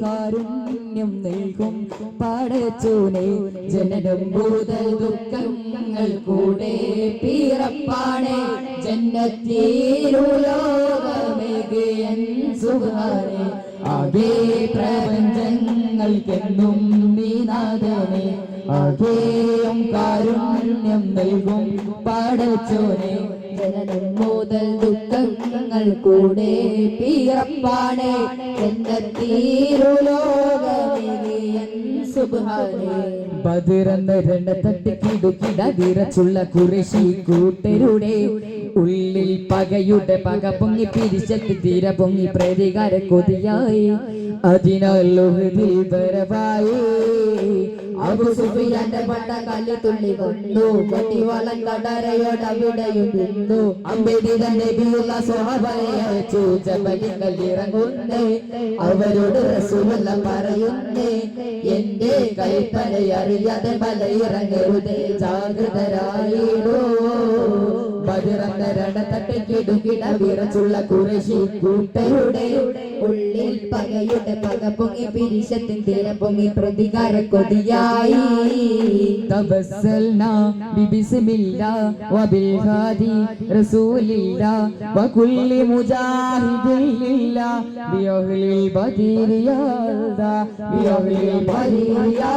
കാരുണ്യം നൽകും പടച്ചോനെ ജനനം മുതൽ ദുഃഖങ്ങൾ കൂടെ പിറപ്പാണേ ജന്നത്തിരുലോകമേകിയൻ സുബ്ഹാനേ ആകെ പ്രപഞ്ചങ്ങൾക്കെന്നും നീനാഥനെ ആകെയും കാരുണ്യം നൽകും പടച്ചോനെ ജനനം മുതൽ ദുഃഖങ്ങൾ കൂടെ പിറപ്പാണേ ജന്നത്തിരുലോകമേകിയൻ സുബ്ഹാനേ ബദറെന്ന രണത്തട്ടിക്കിടുക്കിട വിറച്ചുള്ള ഖുറൈശി കൂട്ടരുടെ ഉള്ളിൽ പകയുടെ പക പൊങ്ങി പിരിച്ചെത്തി തീര പൊങ്ങി പ്രതികാര കൊതിയായി അതിനാൽ ലോഹത്തിൽ വരവായി അബൂ സുഫിയാന്റെ പട്ട കല്ല് തുള്ളി കൊന്നു കട്ടിവാളൻ കടരയോട് അവിടെയും നിന്നു അമ്പെയ്ത നബിയുള്ള സ്വഹാബയെ അയച്ചു ജബലിൽ ഇറങ്ങുന്നേ അവരോട് റസൂലുള്ള പറയുന്നേ എന്റെ കൽപ്പന അറിയാതെ മല ഇറങ്ങരുതേ ജാഗ്രതരായിടോ ബദറെന്ന രണത്തട്ടിക്കിടുകിട വിറച്ചുള്ള ഖുറൈശി കൂട്ടരുടെ ഉള്ളിൽ പകയുടെ പക പൊങ്ങി പിരിശത്തിൻ തീര പൊങ്ങി പ്രതികാര കൊതിയായി തവസ്സൽനാ ബിബിസ്മില്ലാ വബിൽ ഹാദി റസൂലില്ലാ വകുല്ലി മുജാഹിദിൻ ലില്ലാ ബിഅഹ്ലിൽ ബദരിയാ ബിഅഹ്ലിൽ ബദരിയാ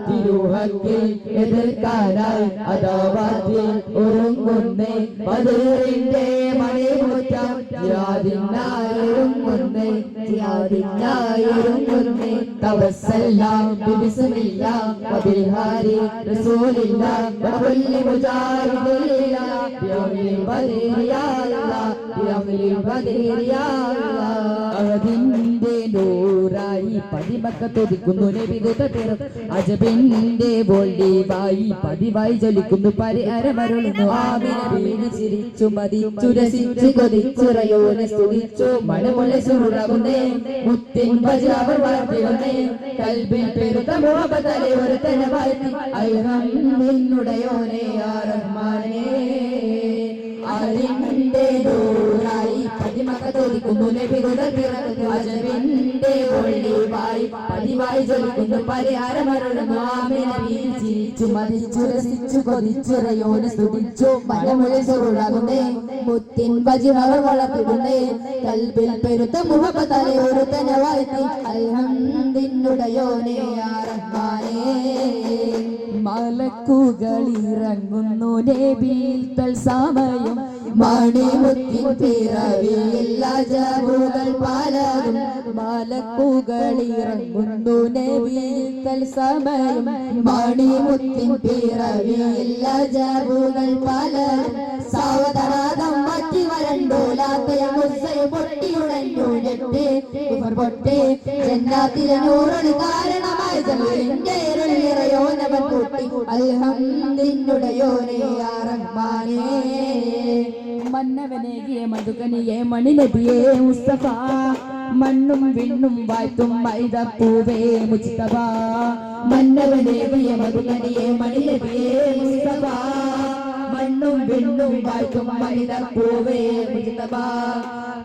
തിരുഹക്കിൽ എതിർക്കാനായി അദാവത്തിൽ ഒരുങ്ങുന്നേ ബദറിന്റെ മണിമുറ്റം ജിഹാദിനായൊരുങ്ങുന്നേ ജിഹാദിനായൊരുങ്ങുന്നേ തവസ്സൽനാ ബിബിസ്മില്ലാ വബിൽ ഹാദി റസൂലില്ലാ വകുല്ലി മുജാഹിദിൻ ലില്ലാ ബിഅഹ്ലിൽ ബദരിയാ ബിഅഹ്ലിൽ ബദരിയാ അതിന്റെ നൂറായി പതിമക്കത്തൊതിക്കുന്നു നബിദൂതർ അജബിന്റെ ബോൾഡിവായി പതിവായി ജ്വലിക്കുന്നു പരിഹരമരുളുന്നു ആമിന വീണ് ചിരിച്ചു മതിച്ചു രസിച്ചു കൊതിച്ചുറയോനെ സ്തുതിച്ചു മണമുള്ള സുറുറകുന്നേ മുത്തിൻ വജ്രാവർ വളർത്തിവന്നേ കൽബിൽ പെരുത്ത മുഹബത്തലെ ഒരു തന്നെ വാഴ്ത്തി അൽഹംദുലില്ലാഹി യാ റഹ്മാനേ അതിന്റെ നൂറായി പതിമക്കത്തൊതിക്കുന്നു നബിദൂതർ അജബിന്റെ ബോൾഡിവായി പതിവായി ജ്വലിക്കുന്നു പരിഹാരമരുളുന്നു ആമിന വീണ് ചിരിച്ചു മതിച്ചു രസിച്ചു കൊതിച്ചുറയോനെ സ്തുതിച്ചു മണമുള്ള സുറുറകുന്നേ മുത്തിൻ വജ്രാവർ വളർത്തിടുന്നേ കൽബിൽ പെരുത്ത മുഹബത്തലെ ഒരു തന്നെ വാഴ്ത്തി അൽഹംദുലില്ലാഹി യാ റഹ്മാനേ മലക്കുകളിറങ്ങുന്നു നബിയിൽ തൽസമയം മണിമുത്തിൻ പിറവിയിൽ അജബുകൾ പലതും മലക്കുകളിറങ്ങുന്നു നബിയിൽ തൽസമയം മണിമുത്തിൻ പിറവിയിൽ അജബുകൾ പലതും സാവധാനം മാറ്റി വരണ്ടോലാത്തയും മുസ്സയും പൊട്ടിയുടഞ്ഞു ഞെട്ടി പൊട്ടി ജന്നാത്തിലെ നൂറൊരു കാരണമായി ജമലിന്റെ ഇറയോനവൻ പൊട്ടി അൽഹംദുലില്ലാഹി യാ റഹ്മാനേ മന്നവനേകിയ മധുകനിയെ മണിനബിയെ മുസ്തഫ മണ്ണും വിണ്ണും വാഴ്ത്തും മൈദപ്പൂവേ മുസ്തഫ മന്നവനേകിയ മധുകനിയെ മണിനബിയെ മുസ്തഫ മണ്ണും വിണ്ണും വാഴ്ത്തും മൈദപ്പൂവേ മുസ്തഫ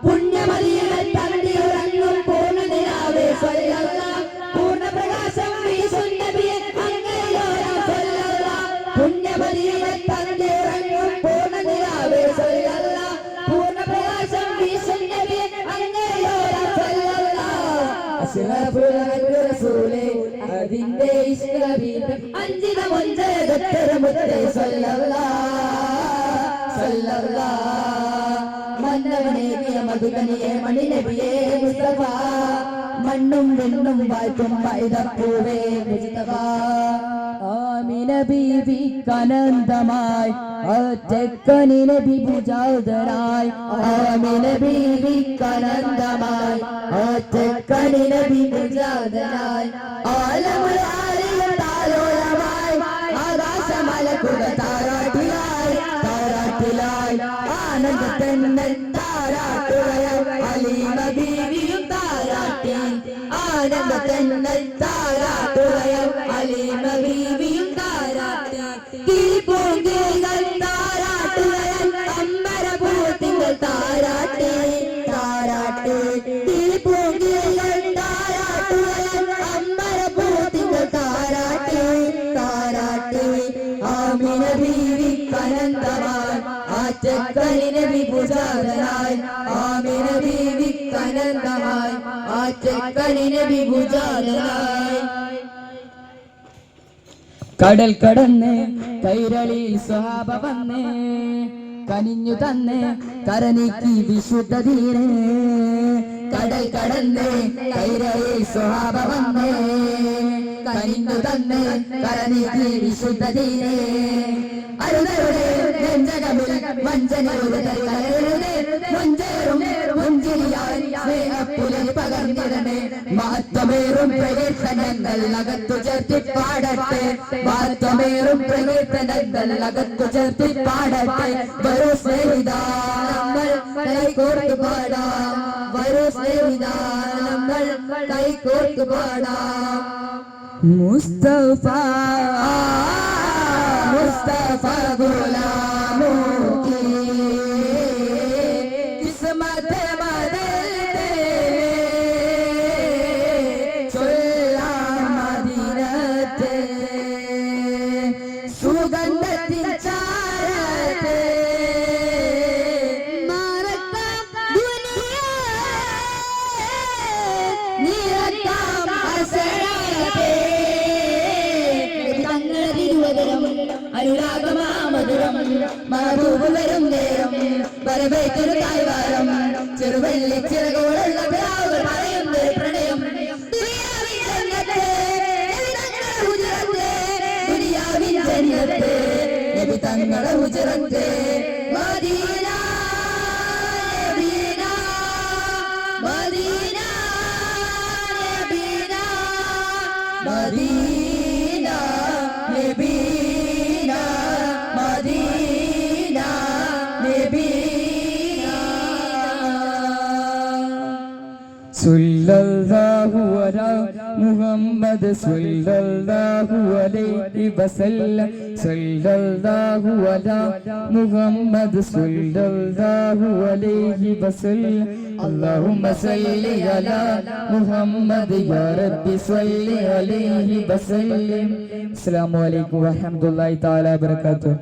പുണ്യമദിയയിൽ തന്നിയുറങ്ങും പൂർണ്ണനിലാവേ സ്വല്ലല്ലാഹ് പൂർണ്ണപ്രകാശം വീശും നബിയെ അങ്ങയോരാ സ്വല്ലല്ലാഹ് പുണ്യമദിയയിൽ തന്നിയുറങ്ങും പൂർണ്ണനിലാവേ സ്വല്ലല്ലാഹ് പൂർണ്ണപ്രകാശം വീശും നബിയെ അങ്ങയോരാ സ്വല്ലല്ലാഹ് അശ്റഫുൽ റസൂലേ അതിന്റെ ഇഷ്കബീത്ത് അഞ്ചിത മുഞ്ചേതത്തരമുത്തേ സ്വല്ലല്ലാഹ് സ്വല്ലല്ലാഹ് മന്നവനേകിയ മധുകനിയെ മണിനബിയെ മുസ്തഫ മണ്ണും വെണ്ണും വാഴ്ത്തും മൈദപ്പൂവേ മുസ്തഫ ആമിന ബീവി കനന്തമായി ഒറ്റക്കനി നബി പൂജാതരായി ആമിന ബീവി കനന്തമായി ഒറ്റക്കനി നബി പൂജാതരായി ആലമുൽ ആലിയ താരോളമായി ആകാശമലക്കുക താരാട്ടിലായി താരാട്ടിലായി ആനന്ദത്തെന്നൽ താരാട്ടുകയാൽ അലീമ ബീവിയും താരാട്ടി ആനന്ദത്തെന്നൽ താരാട്ടുകയാൽ അലീമ ബീവിയും താരാട്ടി കിളിപ്പൂങ്കികൾ താരാട്ടുകയാൽ അമ്പരപൂത്തിങ്കൾ താരാട്ടി താരാട്ടി കിളിപ്പൂങ്കികൾ പൂജാതനായി ആമിന ബീവി കനന്തമായി ആറ്റക്കണി നബി പൂജാതനായി കടൽ കടന്ന് കൈരളിയിൽ സ്വഹാബ വന്ന് കനിഞ്ഞു തന്ന് കരനീക്കി വിശുദ്ധ ധീരേ കടൽ കടന്ന് കൈരളിയിൽ സ്വഹാബ വന്ന് കനിഞ്ഞു തന്ന് കരനീക്കി വിശുദ്ധ ധീരേ അരുതരുടെ നെഞ്ചകമിൽ വഞ്ചനയുടെ മുഞ്ചേറും മുഞ്ചിരിയായി സ്നേഹപ്പുലരി പകർന്നിടണേ മാറ്റമേറും പ്രകീർത്തനങ്ങൾ അകത്തു ചേർത്തി പാടട്ടെ മാറ്റമേറും പ്രകീർത്തനങ്ങൾ അകത്തു ചേർത്തി പാടട്ടെ വരൂ സ്നേഹിതാ നമ്മൾ കൈകോർത്തു പാടാം വരൂ സ്നേഹിതാ നമ്മൾ കൈകോർത്തു പാടാം മുസ്തഫ മുസ്തഫ ഗുലാമോ की किस्मत बदलते चुल्ला मदीनते सुगंधത്തിൻ ചാരത്തെ മറക്കാം ദുനിയ നിറക്കാം അസരത്തെ തങ്ങളിരുവതരം അനുരാഗമാമധുരം മഹബൂബ് വരും നേരം വരവേറ്റൊരു തായ്വാരം ചെറുവെള്ളി ചിറകോടുള്ള പിതാവുകൾ പറയുന്നത് പ്രണയം ദുനിയാവിൻ ജന്നത്തെ നബി തങ്ങളുടെ ഹുജറത്തെ മദീന നബീന മദീന നബീന മദീന നബീന മദീന നബീന സല്ലല്ലാഹു അലാ മുഹമ്മദ് സല്ലല്ലാഹു അലൈഹി വസല്ലം സല്ലല്ലാഹു അലാ മുഹമ്മദ് സല്ലല്ലാഹു അലൈഹി വസല്ലം اللهم صل على محمد يا رب صل عليه وسلم السلام عليكم ورحمة الله تعالى وبركاته